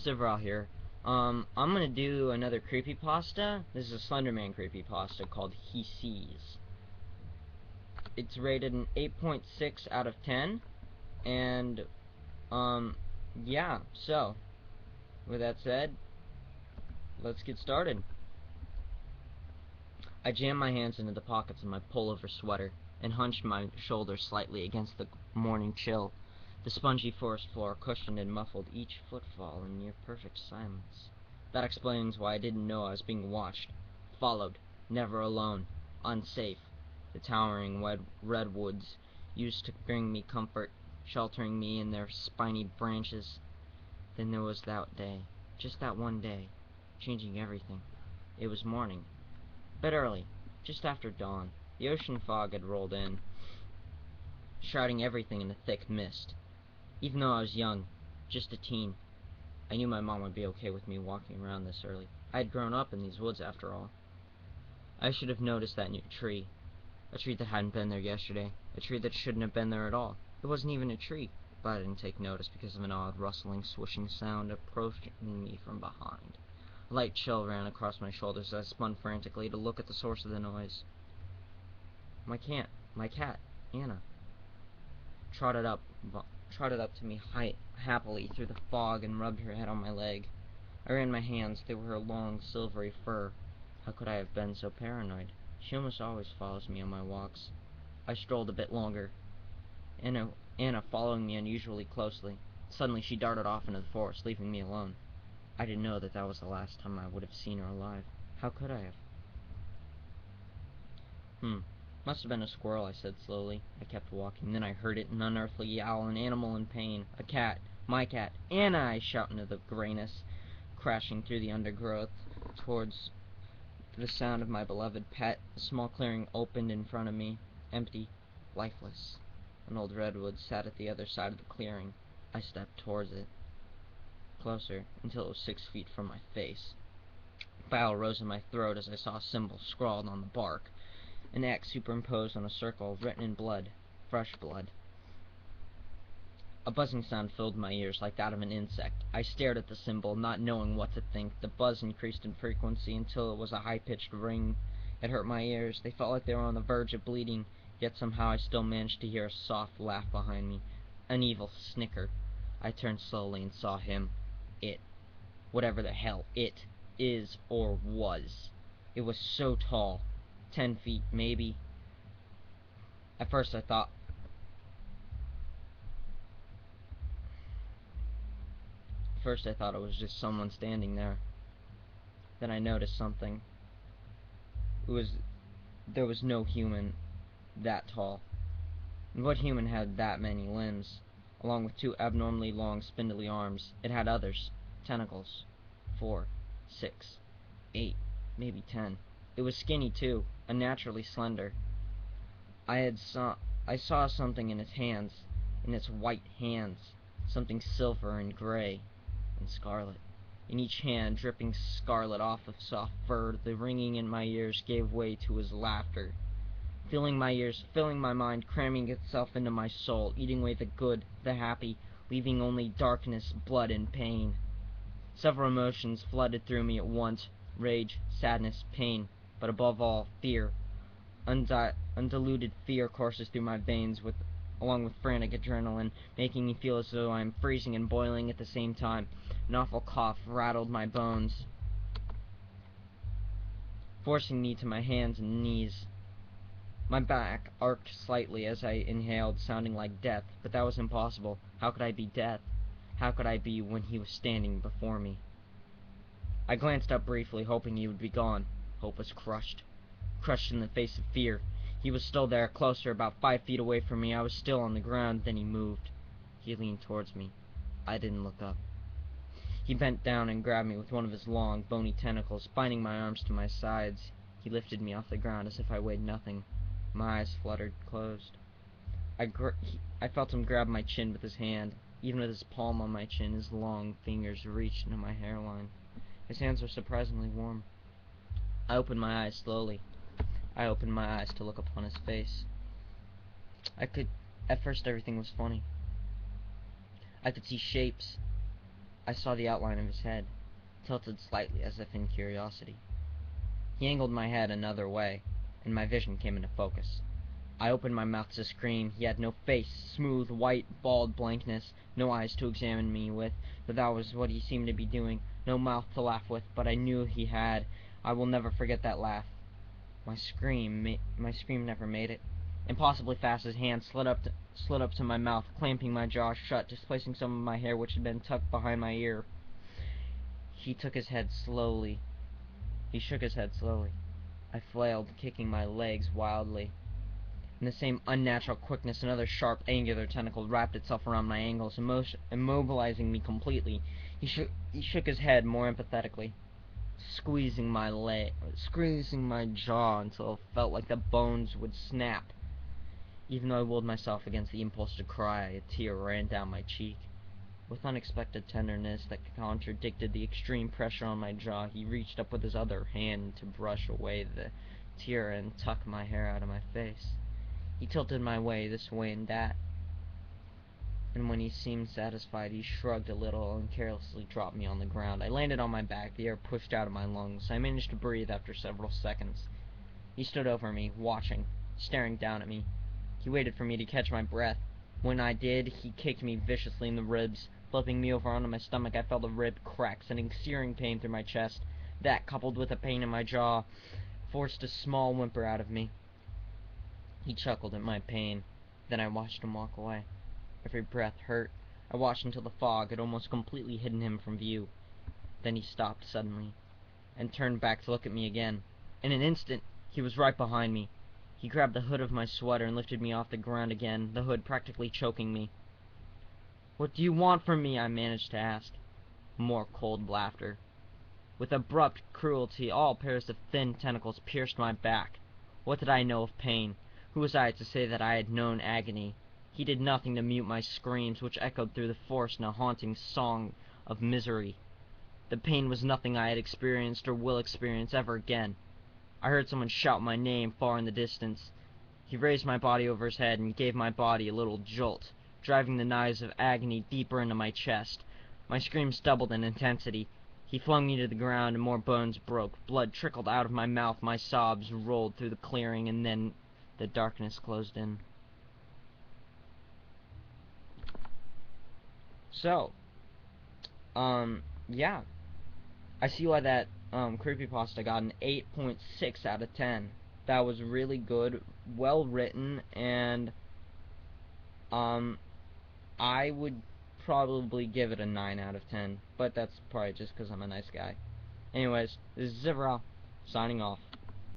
Sivril here. I'm gonna do another creepypasta. This is a Slenderman creepypasta called He Sees. It's rated an 8.6 out of 10, and, yeah, so, with that said, let's get started. I jammed my hands into the pockets of my pullover sweater, and hunched my shoulders slightly against the morning chill. The spongy forest floor cushioned and muffled each footfall in near-perfect silence. That explains why I didn't know I was being watched, followed, never alone, unsafe. The towering redwoods used to bring me comfort, sheltering me in their spiny branches. Then there was that day, just that one day, changing everything. It was morning, a bit early, just after dawn. The ocean fog had rolled in, shrouding everything in a thick mist. Even though I was young, just a teen, I knew my mom would be okay with me walking around this early. I had grown up in these woods after all. I should have noticed that new tree. A tree that hadn't been there yesterday. A tree that shouldn't have been there at all. It wasn't even a tree, but I didn't take notice because of an odd rustling, swishing sound approaching me from behind. A light chill ran across my shoulders as I spun frantically to look at the source of the noise. My cat, Anna, trotted up to me happily through the fog and rubbed her head on my leg. I ran my hands through her long, silvery fur. How could I have been so paranoid? She almost always follows me on my walks. I strolled a bit longer, Anna following me unusually closely. Suddenly she darted off into the forest, leaving me alone. I didn't know that was the last time I would have seen her alive. How could I have? Must have been a squirrel, I said slowly. I kept walking. Then I heard it, an unearthly yowl, an animal in pain. A cat. My cat. Anna! I shout into the grayness, crashing through the undergrowth towards the sound of my beloved pet. A small clearing opened in front of me. Empty. Lifeless. An old redwood sat at the other side of the clearing. I stepped towards it. Closer, until it was 6 feet from my face. Bile rose in my throat as I saw a symbol scrawled on the bark. An X superimposed on a circle, written in blood. Fresh blood. A buzzing sound filled my ears like that of an insect. I stared at the symbol, not knowing what to think. The buzz increased in frequency until it was a high-pitched ring. It hurt my ears. They felt like they were on the verge of bleeding, yet somehow I still managed to hear a soft laugh behind me. An evil snicker. I turned slowly and saw him. It. Whatever the hell it is or was. It was so tall. 10 feet, maybe. At first I thought it was just someone standing there. Then I noticed something. There was no human that tall. And what human had that many limbs? Along with 2 abnormally long, spindly arms, it had others. Tentacles. 4, 6, 8, maybe 10. It was skinny too, unnaturally slender. I saw something in its hands, in its white hands, something silver and gray and scarlet. In each hand, dripping scarlet off of soft fur, the ringing in my ears gave way to his laughter. Filling my ears, filling my mind, cramming itself into my soul, eating away the good, the happy, leaving only darkness, blood, and pain. Several emotions flooded through me at once: rage, sadness, pain, but above all, fear. Undiluted fear courses through my veins along with frantic adrenaline, making me feel as though I am freezing and boiling at the same time. An awful cough rattled my bones, forcing me to my hands and knees. My back arched slightly as I inhaled, sounding like death, but that was impossible. How could I be death? How could I be when he was standing before me? I glanced up briefly, hoping he would be gone. Hope was crushed. Crushed in the face of fear. He was still there, closer, about 5 feet away from me. I was still on the ground, then he moved. He leaned towards me. I didn't look up. He bent down and grabbed me with one of his long, bony tentacles, binding my arms to my sides. He lifted me off the ground as if I weighed nothing. My eyes fluttered closed. I felt him grab my chin with his hand. Even with his palm on my chin, his long fingers reached into my hairline. His hands were surprisingly warm. I opened my eyes slowly. I opened my eyes to look upon his face. At first everything was funny. I could see shapes. I saw the outline of his head, tilted slightly as if in curiosity. He angled my head another way, and my vision came into focus. I opened my mouth to scream. He had no face, smooth, white, bald blankness, no eyes to examine me with, but that was what he seemed to be doing, no mouth to laugh with, but I knew he had. I will never forget that laugh. My scream never made it. Impossibly fast, his hand slid up to my mouth, clamping my jaw shut, displacing some of my hair which had been tucked behind my ear. He shook his head slowly. I flailed, kicking my legs wildly. In the same unnatural quickness, another sharp, angular tentacle wrapped itself around my ankles, immobilizing me completely. He shook his head more empathetically, squeezing my jaw until it felt like the bones would snap. Even though I willed myself against the impulse to cry, a tear ran down my cheek. With unexpected tenderness that contradicted the extreme pressure on my jaw, he reached up with his other hand to brush away the tear and tuck my hair out of my face. He tilted my way this way and that, and when he seemed satisfied, he shrugged a little and carelessly dropped me on the ground. I landed on my back, the air pushed out of my lungs. I managed to breathe after several seconds. He stood over me, watching, staring down at me. He waited for me to catch my breath. When I did, he kicked me viciously in the ribs. Flipping me over onto my stomach, I felt a rib crack, sending searing pain through my chest. That, coupled with a pain in my jaw, forced a small whimper out of me. He chuckled at my pain. Then I watched him walk away. Every breath hurt. I watched until the fog had almost completely hidden him from view. Then he stopped suddenly, and turned back to look at me again. In an instant, he was right behind me. He grabbed the hood of my sweater and lifted me off the ground again, the hood practically choking me. "What do you want from me?" I managed to ask. More cold laughter. With abrupt cruelty, all pairs of thin tentacles pierced my back. What did I know of pain? Who was I to say that I had known agony? He did nothing to mute my screams, which echoed through the forest in a haunting song of misery. The pain was nothing I had experienced or will experience ever again. I heard someone shout my name far in the distance. He raised my body over his head and gave my body a little jolt, driving the knives of agony deeper into my chest. My screams doubled in intensity. He flung me to the ground and more bones broke. Blood trickled out of my mouth. My sobs rolled through the clearing, and then the darkness closed in. So, yeah. I see why that, creepypasta got an 8.6 out of 10. That was really good, well written, and, I would probably give it a 9 out of 10, but that's probably just because I'm a nice guy. Anyways, this is Zivra, signing off.